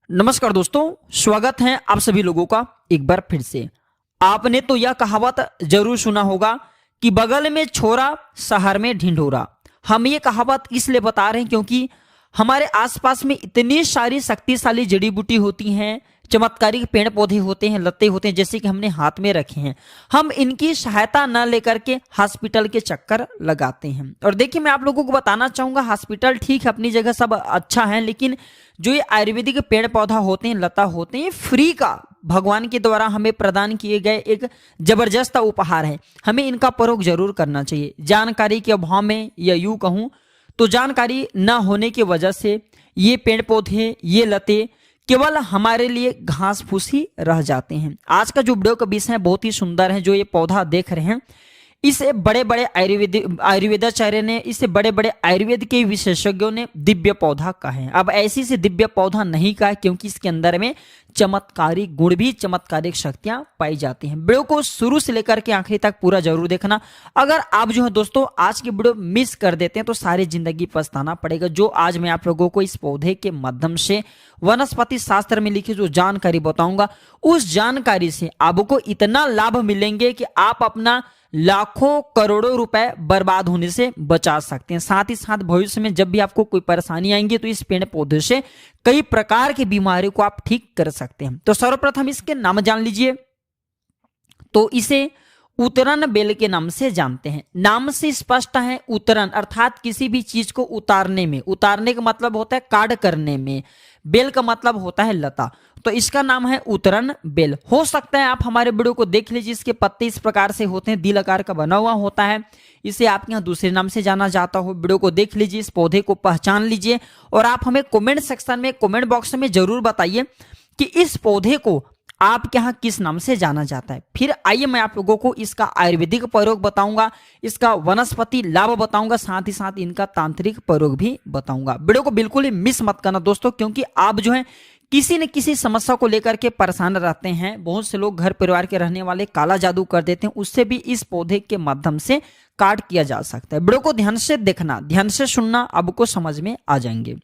नमस्कार दोस्तों, स्वागत है आप सभी लोगों का एक बार फिर से। आपने तो यह कहावत जरूर सुना होगा कि बगल में छोरा शहर में ढिंढोरा। हम ये कहावत इसलिए बता रहे हैं क्योंकि हमारे आसपास में इतनी सारी शक्तिशाली जड़ी बूटी होती हैं, चमत्कारिक पेड़ पौधे होते हैं, लत्ते होते हैं, जैसे कि हमने हाथ में रखे हैं। हम इनकी सहायता न लेकर के हॉस्पिटल के चक्कर लगाते हैं। और देखिए, मैं आप लोगों को बताना चाहूंगा, हॉस्पिटल ठीक है, अपनी जगह सब अच्छा है, लेकिन जो ये आयुर्वेदिक पेड़ पौधा होते हैं, लता होते हैं, ये फ्री का भगवान के द्वारा हमें प्रदान किए गए एक जबरदस्त उपहार है। हमें इनका प्रयोग जरूर करना चाहिए। जानकारी के अभाव में, या यूं कहूं तो जानकारी न होने की वजह से ये पेड़ पौधे, ये लते केवल हमारे लिए घास फूस ही रह जाते हैं। आज का जो वीडियो का विषय है बहुत ही सुंदर है। जो ये पौधा देख रहे हैं, इसे बड़े बड़े आयुर्वेदाचार्य ने, इसे बड़े बड़े आयुर्वेद के विशेषज्ञों ने दिव्य पौधा कहा है। अब ऐसी से दिव्य पौधा नहीं कहा, क्योंकि इसके अंदर में चमत्कारिक गुण भी, चमत्कारिक शक्तियां पाई जाती हैं। वीडियो को शुरू से लेकर के आखिरी तक पूरा जरूर देखना। अगर आप जो है दोस्तों आज की वीडियो मिस कर देते हैं तो सारी जिंदगी पछताना पड़ेगा। जो आज मैं आप लोगों को इस पौधे के माध्यम से वनस्पति शास्त्र में लिखी जो जानकारी बताऊंगा, उस जानकारी से आपको इतना लाभ मिलेंगे कि आप अपना लाखों करोड़ों रुपए बर्बाद होने से बचा सकते हैं। साथ ही साथ भविष्य में जब भी आपको कोई परेशानी आएंगी तो इस पेड़ पौधे से कई प्रकार की बीमारियों को आप ठीक कर सकते हैं। तो सर्वप्रथम इसके नाम जान लीजिए। तो इसे उतरन बेल के नाम से जानते हैं। नाम से स्पष्ट है, उतरन अर्थात किसी भी चीज को उतारने में। उतारने का मतलब होता है काट करने में। बेल का मतलब होता है लता। तो इसका नाम है उतरन बेल। हो सकता है आप हमारे वीडियो को देख लीजिए, इसके पत्ते इस प्रकार से होते हैं, दिल आकार का बना हुआ होता है। इसे आपके यहाँ दूसरे नाम से जाना जाता हो। वीडियो को देख लीजिए, इस पौधे को पहचान लीजिए और आप हमें कमेंट सेक्शन में, कमेंट बॉक्स में जरूर बताइए कि इस पौधे को आपके यहाँ किस नाम से जाना जाता है। फिर आइए मैं आप लोगों को इसका आयुर्वेदिक प्रयोग बताऊंगा, इसका वनस्पति लाभ बताऊंगा, साथ ही साथ इनका तांत्रिक प्रयोग भी बताऊंगा। वीडियो को बिल्कुल ही मिस मत करना दोस्तों, क्योंकि आप जो है किसी न किसी समस्या को लेकर के परेशान रहते हैं। बहुत से लोग घर परिवार के रहने वाले काला जादू कर देते हैं, उससे भी इस पौधे के माध्यम से काट किया जा सकता है। वीडियो को ध्यान से देखना, ध्यान से सुनना, आपको समझ में आ जाएंगे।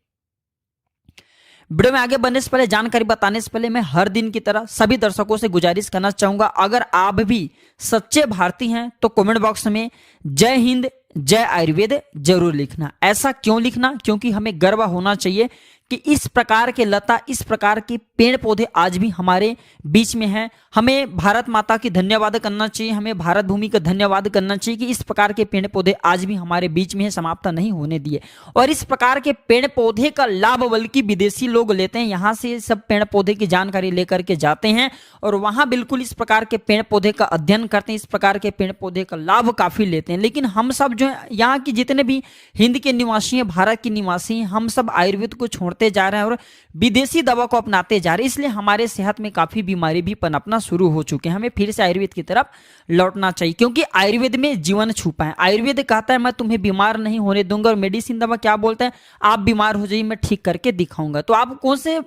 वीडियो में आगे बढ़ने से पहले, जानकारी बताने से पहले, मैं हर दिन की तरह सभी दर्शकों से गुजारिश करना चाहूंगा, अगर आप भी सच्चे भारतीय हैं तो कमेंट बॉक्स में जय हिंद, जय आयुर्वेद जरूर लिखना। ऐसा क्यों लिखना? क्योंकि हमें गर्व होना चाहिए कि इस प्रकार के लता, इस प्रकार के पेड़ पौधे आज भी हमारे बीच में हैं। हमें भारत माता की धन्यवाद करना चाहिए, हमें भारत भूमि का धन्यवाद करना चाहिए कि इस प्रकार के पेड़ पौधे आज भी हमारे बीच में है, समाप्त नहीं होने दिए। और इस प्रकार के पेड़ पौधे का लाभ बल्कि विदेशी लोग लेते हैं। यहाँ से सब पेड़ पौधे की जानकारी लेकर के जाते हैं और वहाँ बिल्कुल इस प्रकार के पेड़ पौधे का अध्ययन करते हैं, इस प्रकार के पेड़ पौधे का लाभ काफी लेते हैं। लेकिन हम सब जो है, यहाँ की जितने भी हिंद के निवासी हैं, भारत के निवासी हैं, हम सब आयुर्वेद को छोड़ते जा रहे हैं और विदेशी दवा को अपनाते जा रहे हैं। इसलिए हमारे सेहत में काफी बीमारी भी पनपना शुरू हो चुके हैं। हमें फिर से आयुर्वेद की तरफ लौटना चाहिए, क्योंकि आयुर्वेद में जीवन छुपा है। आयुर्वेद कहता है मैं तुम्हें बीमार नहीं होने दूंगा, और मेडिसिन दवा क्या बोलता है? आप बीमार हो जाइए, मैं ठीक करके दिखाऊंगा। तो आप कौन से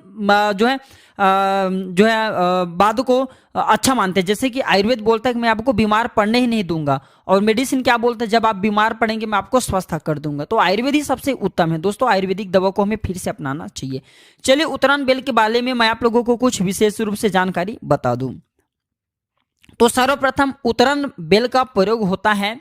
बात को अच्छा मानते हैं? जैसे कि आयुर्वेद बोलता है कि मैं आपको बीमार पड़ने ही नहीं दूंगा, और मेडिसिन क्या बोलता है? जब आप बीमार पड़ेंगे मैं आपको स्वस्थ कर दूंगा। तो आयुर्वेद ही सबसे उत्तम है दोस्तों। आयुर्वेदिक दवा को हमें फिर से अपनाना चाहिए। चलिए, उतरन बेल के बारे में मैं आप लोगों को कुछ विशेष रूप से जानकारी बता दूं। तो सर्वप्रथम उतरन बेल का प्रयोग होता है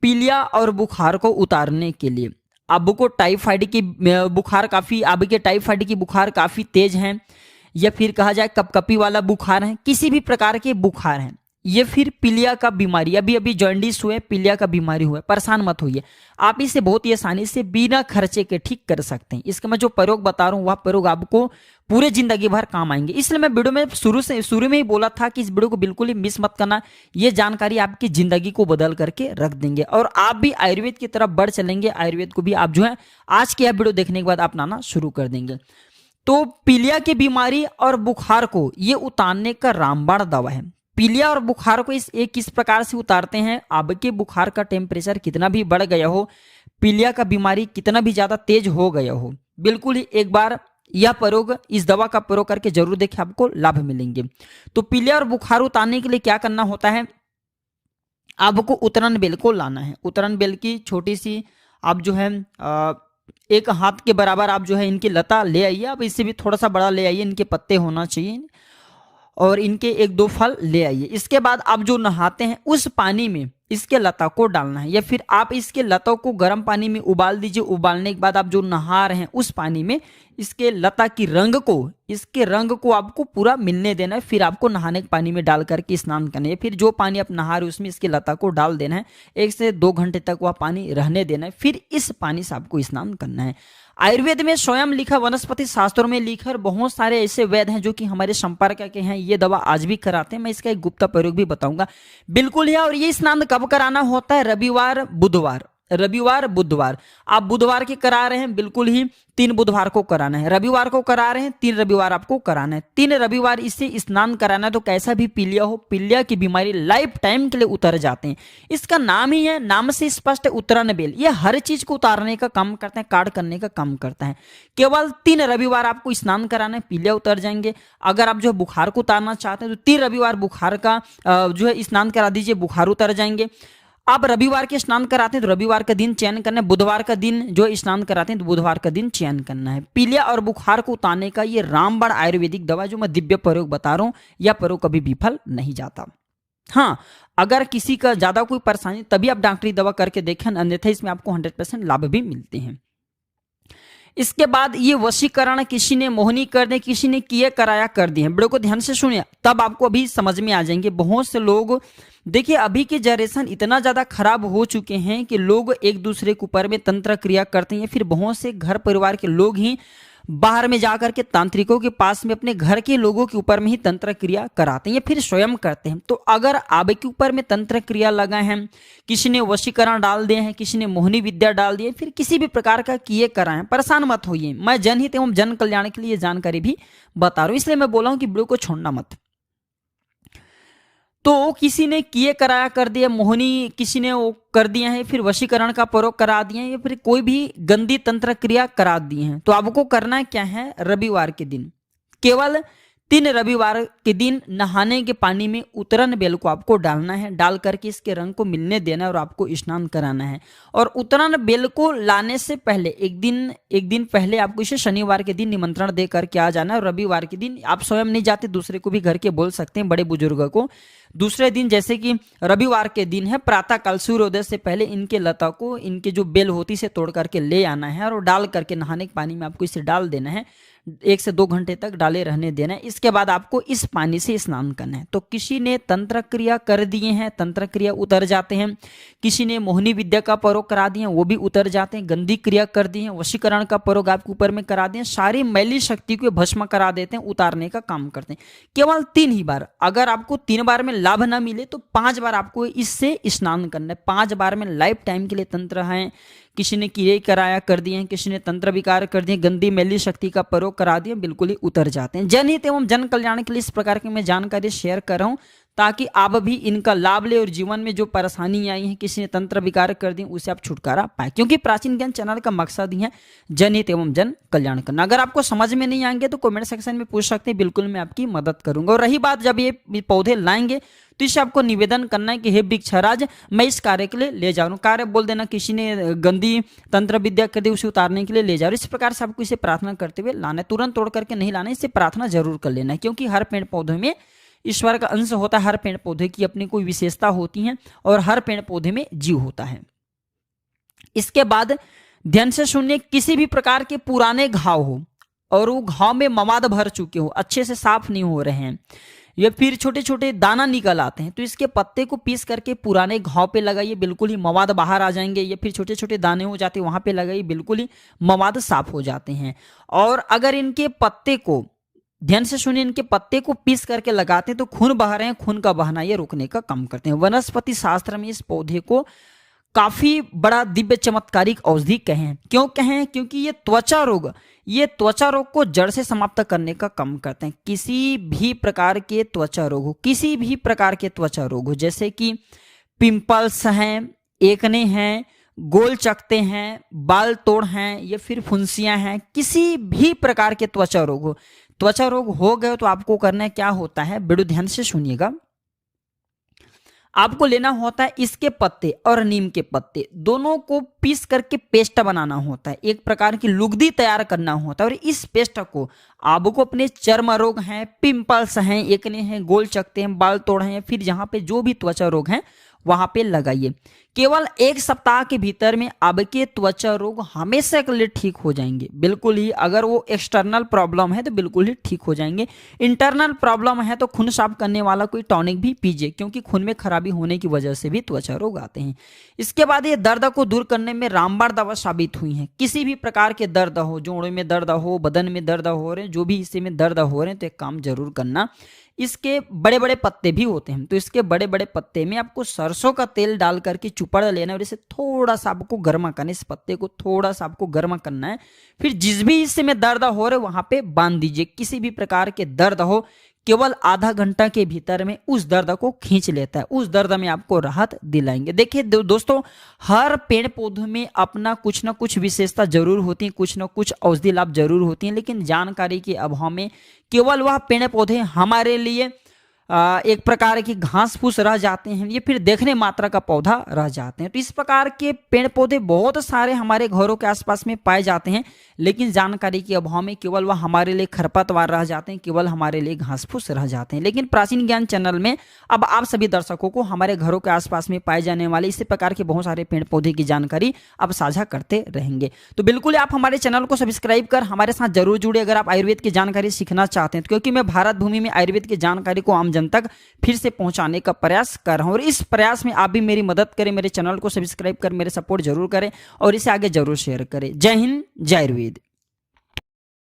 पीलिया और बुखार को उतारने के लिए। आपको टाइफाइड की बुखार काफी, आपके टाइफाइड की बुखार काफी तेज है, या फिर कहा जाए कपकपी वाला बुखार है, किसी भी प्रकार के बुखार है, ये फिर पीलिया का बीमारी, अभी अभी जॉन्डिस हुए, पीलिया का बीमारी हुआ, परेशान मत होइए। आप इसे बहुत ही आसानी से बिना खर्चे के ठीक कर सकते हैं। इसका मैं जो प्रयोग बता रहा हूँ वह प्रयोग आपको पूरे जिंदगी भर काम आएंगे। इसलिए मैं वीडियो में शुरू में ही बोला था कि इस वीडियो को बिल्कुल ही मिस मत करना। ये जानकारी आपकी जिंदगी को बदल करके रख देंगे और आप भी आयुर्वेद की तरफ बढ़ चलेंगे। आयुर्वेद को भी आप जो है आज की यह वीडियो देखने के बाद अपनाना शुरू कर देंगे। तो पीलिया की बीमारी और बुखार को ये उतारने का रामबाण दवा है। पीलिया और बुखार को किस प्रकार से उतारते हैं? आपके बुखार का टेम्परेचर कितना भी बढ़ गया हो, पीलिया का बीमारी कितना भी ज्यादा तेज हो गया हो, बिल्कुल ही एक बार यह प्रयोग, इस दवा का प्रयोग करके जरूर देखिए, आपको लाभ मिलेंगे। तो पीलिया और बुखार उतारने के लिए क्या करना होता है? आपको उतरन बेल को लाना है। उतरन बेल की छोटी सी आप जो है एक हाथ के बराबर आप जो है इनकी लता ले आइए, आप इससे भी थोड़ा सा बड़ा ले आइए, इनके पत्ते होना चाहिए और इनके 1-2 फल ले आइए। इसके बाद आप जो नहाते हैं उस पानी में इसके लता को डालना है, या फिर आप इसके लता को गर्म पानी में उबाल दीजिए। उबालने के बाद आप जो नहा रहे हैं उस पानी में इसके लता की इसके रंग को आपको पूरा मिलने देना है। फिर आपको नहाने के पानी में डाल करके स्नान करना है। फिर जो पानी आप नहा रहे हैं उसमें इसके लता को डाल देना है। 1 से 2 घंटे तक वह पानी रहने देना है। फिर इस पानी से आपको स्नान करना है। आयुर्वेद में स्वयं लिखा, वनस्पति शास्त्रों में लिखा, बहुत सारे ऐसे वैद्य हैं जो कि हमारे संपर्क के हैं, ये दवा आज भी कराते हैं। मैं इसका एक गुप्त प्रयोग भी बताऊंगा बिल्कुल है। और ये स्नान कब कराना होता है? रविवार बुधवार। आप बुधवार के करा रहे हैं, बिल्कुल ही 3 बुधवार को कराना है। रविवार को करा रहे हैं, 3 रविवार आपको कराना है। 3 रविवार इससे स्नान कराना है। तो कैसा भी पीलिया हो, पीलिया की बीमारी लाइफ टाइम के लिए उतर जाते हैं। इसका नाम ही है, नाम से स्पष्ट है, उतरन बेल। ये हर चीज को उतारने का काम करते हैं, काट करने का काम करता है। केवल 3 रविवार आपको स्नान कराना है, पीलिया उतर जाएंगे। अगर आप जो बुखार को उतारना चाहते हैं तो 3 रविवार बुखार का जो है स्नान करा दीजिए, बुखार उतर जाएंगे। आप रविवार के स्नान कराते हैं तो रविवार का दिन चयन करना है। बुधवार का दिन जो स्नान कराते हैं तो बुधवार का दिन चयन करना है। पीलिया और बुखार को उतारने का ये रामबाण आयुर्वेदिक दवा जो मैं दिव्य प्रयोग बता रहा हूँ, यह प्रयोग कभी विफल नहीं जाता। हाँ, अगर किसी का ज्यादा कोई परेशानी तभी आप डॉक्टरी दवा करके देखें, अन्यथा इसमें आपको 100% लाभ भी मिलते हैं। इसके बाद ये वशीकरण किसी ने मोहनी कर दे, किसी ने किए कराया कर दिए। वीडियो को ध्यान से सुनिए, तब आपको अभी समझ में आ जाएंगे। बहुत से लोग, देखिए अभी के जनरेशन इतना ज्यादा खराब हो चुके हैं कि लोग एक दूसरे के ऊपर में तंत्र क्रिया करते हैं। फिर बहुत से घर परिवार के लोग ही बाहर में जाकर के तांत्रिकों के पास में अपने घर के लोगों के ऊपर में ही तंत्र क्रिया कराते हैं या फिर स्वयं करते हैं। तो अगर आपके ऊपर में तंत्र क्रिया लगा है, किसी ने वशीकरण डाल दिए हैं, किसी ने मोहनी विद्या डाल दी है, फिर किसी भी प्रकार का किए कराएं, परेशान मत होइए। मैं जनहित एवं जन कल्याण के लिए जानकारी भी बता रहा हूं, इसलिए मैं बोला हूं कि वीडियो को छोड़ना मत। तो किसी ने किए कराया कर दिया, मोहनी किसी ने वो कर दिया है, फिर वशीकरण का प्रयोग करा दिए हैं, या फिर कोई भी गंदी तंत्र क्रिया करा दिए हैं। तो आपको करना क्या है? रविवार के दिन, केवल 3 रविवार के दिन नहाने के पानी में उतरन बेल को आपको डालना है। डाल करके इसके रंग को मिलने देना है और आपको स्नान कराना है। और उतरन बेल को लाने से पहले एक दिन पहले आपको इसे शनिवार के दिन निमंत्रण दे करके आ जाना है। और रविवार के दिन आप स्वयं नहीं जाते, दूसरे को भी घर के बोल सकते हैं, बड़े बुजुर्गों को। दूसरे दिन जैसे कि रविवार के दिन है, प्रातः काल सूर्योदय से पहले इनके लता को, इनके जो बेल होती से तोड़ करके ले आना है और डाल करके नहाने के पानी में आपको इसे डाल देना है। 1 से 2 घंटे तक डाले रहने देना है। इसके बाद आपको इस पानी से स्नान करना है। तो किसी ने तंत्र क्रिया कर दिए हैं, तंत्र क्रिया उतर जाते हैं। किसी ने मोहनी विद्या का प्रयोग करा दिए, वो भी उतर जाते हैं। गंदी क्रिया कर दी है, वशीकरण का प्रयोग आपके ऊपर में करा दिए, सारी मैली शक्ति को भस्म करा देते हैं, उतारने का काम करते हैं। केवल 3 ही बार। अगर आपको 3 बार में लाभ ना मिले तो 5 बार आपको इससे स्नान करना है। 5 बार में लाइफ टाइम के लिए तंत्र है। किसी ने किए कराया कर दिए हैं, किसी ने तंत्र विकार कर दिए, गंदी मैली शक्ति का प्रयोग करा दिए, बिल्कुल ही उतर जाते हैं। जनहित एवं जन कल्याण के लिए इस प्रकार की मैं जानकारी शेयर कर रहा हूं, ताकि आप भी इनका लाभ ले और जीवन में जो परेशानी आई है, किसी ने तंत्र विकार कर दी, उसे आप छुटकारा पाए। क्योंकि प्राचीन ज्ञान चैनल का मकसद ही है जनहित एवं जन कल्याण करना। अगर आपको समझ में नहीं आएंगे तो कमेंट सेक्शन में पूछ सकते हैं, बिल्कुल मैं आपकी मदद करूंगा। और रही बात जब ये पौधे लाएंगे तो इससे आपको निवेदन करना है कि हे वृक्षराज, मैं इस कार्य के लिए ले जा रहा हूँ। कार्य बोल देना, किसी ने गंदी तंत्र विद्या कर दी, उसे उतारने के लिए ले जा रहा हूँ। इस प्रकार से आपको इसे प्रार्थना करते हुए लाना है। तुरंत तोड़ करके नहीं लाना है, इससे प्रार्थना जरूर कर लेना है। क्योंकि हर पेड़ पौधे में ईश्वर का अंश होता है, हर पेड़ पौधे की अपनी कोई विशेषता होती है और हर पेड़ पौधे में जीव होता है। इसके बाद ध्यान से सुनिए, किसी भी प्रकार के पुराने घाव हो और वो घाव में मवाद भर चुके हो, अच्छे से साफ नहीं हो रहे हैं, या फिर छोटे छोटे दाना निकल आते हैं, तो इसके पत्ते को पीस करके पुराने घाव पे लगाइए, बिल्कुल ही मवाद बाहर आ जाएंगे। या फिर छोटे छोटे दाने हो जाते हैं, वहां पे लगाइए, बिल्कुल ही मवाद साफ हो जाते हैं। और अगर इनके पत्ते को, ध्यान से सुनिए, इनके पत्ते को पीस करके लगाते हैं तो खून बह रहे हैं, खून का बहना ये रोकने का काम करते हैं। वनस्पति शास्त्र में इस पौधे को काफी बड़ा दिव्य चमत्कारिक औषधि कहें। क्यों कहें? क्योंकि ये त्वचा रोग को जड़ से समाप्त करने का काम करते हैं। किसी भी प्रकार के त्वचा रोग हो, जैसे कि पिंपल्स हैं, एकने हैं, गोल चकते हैं, बाल तोड़ हैं, या फिर फुंसियां हैं, किसी भी प्रकार के त्वचा रोग हो गए तो आपको करना क्या होता है, बड़े ध्यान से सुनिएगा। आपको लेना होता है इसके पत्ते और नीम के पत्ते दोनों को पीस करके पेस्ट बनाना होता है, एक प्रकार की लुगदी तैयार करना होता है। और इस पेस्ट को आपको अपने चर्म रोग हैं, पिंपल्स हैं, एकने हैं, गोल चकते हैं, बाल तोड़ हैं, फिर जहाँ पे जो भी त्वचा रोग हैं वहां पे लगाइए। केवल 1 सप्ताह के भीतर में आपके त्वचा रोग हमेशा के लिए ठीक हो जाएंगे, बिल्कुल ही। अगर वो एक्सटर्नल प्रॉब्लम है तो बिल्कुल ही ठीक हो जाएंगे। इंटरनल प्रॉब्लम है तो खून साफ करने वाला कोई टॉनिक भी पीजिए, क्योंकि खून में खराबी होने की वजह से भी त्वचा रोग आते हैं। इसके बाद ये दर्द को दूर करने में रामबाण दवा साबित हुई है। किसी भी प्रकार के दर्द हो, जोड़ों में दर्द हो, बदन में दर्द हो रहे, जो भी हिस्से में दर्द हो रहे हैं, तो एक काम जरूर करना, इसके बड़े बड़े पत्ते भी होते हैं, तो इसके बड़े बड़े पत्ते में आपको सरसों का तेल डाल करके चुपड़ लेना और इसे थोड़ा सा आपको गर्मा करना, इस पत्ते को थोड़ा सा आपको गर्मा करना है। फिर जिस भी हिस्से में दर्द हो रहे वहां पे बांध दीजिए। किसी भी प्रकार के दर्द हो, केवल आधा घंटा के भीतर में उस दर्द को खींच लेता है, उस दर्द में आपको राहत दिलाएंगे। देखिए दोस्तों, हर पेड़ पौधों में अपना कुछ ना कुछ विशेषता जरूर होती है, कुछ ना कुछ औषधि लाभ जरूर होती हैं, लेकिन जानकारी के अभाव में केवल वह पेड़ पौधे हमारे लिए एक प्रकार की घास फूस रह जाते हैं, ये फिर देखने मात्रा का पौधा रह जाते हैं। तो इस प्रकार के पेड़ पौधे बहुत सारे हमारे घरों के आसपास में पाए जाते हैं, लेकिन जानकारी के अभाव में केवल वह हमारे लिए खरपतवार रह जाते हैं, केवल हमारे लिए घास फूस रह जाते हैं। लेकिन प्राचीन ज्ञान चैनल में अब आप सभी दर्शकों को हमारे घरों के आसपास में पाए जाने वाले इसी प्रकार के बहुत सारे पेड़ पौधे की जानकारी अब साझा करते रहेंगे। तो बिल्कुल आप हमारे चैनल को सब्सक्राइब कर हमारे साथ जरूर जुड़े अगर आप आयुर्वेद की जानकारी सीखना चाहते हैं, तो क्योंकि मैं भारत भूमि में आयुर्वेद की जानकारी को आम जन तक फिर से पहुंचाने का प्रयास कर रहा हूं, और इस प्रयास में आप भी मेरी मदद करें, मेरे चैनल को सब्सक्राइब कर मेरे सपोर्ट जरूर करें और इसे आगे जरूर शेयर करें। जय हिंद, जय आयुर्वेद।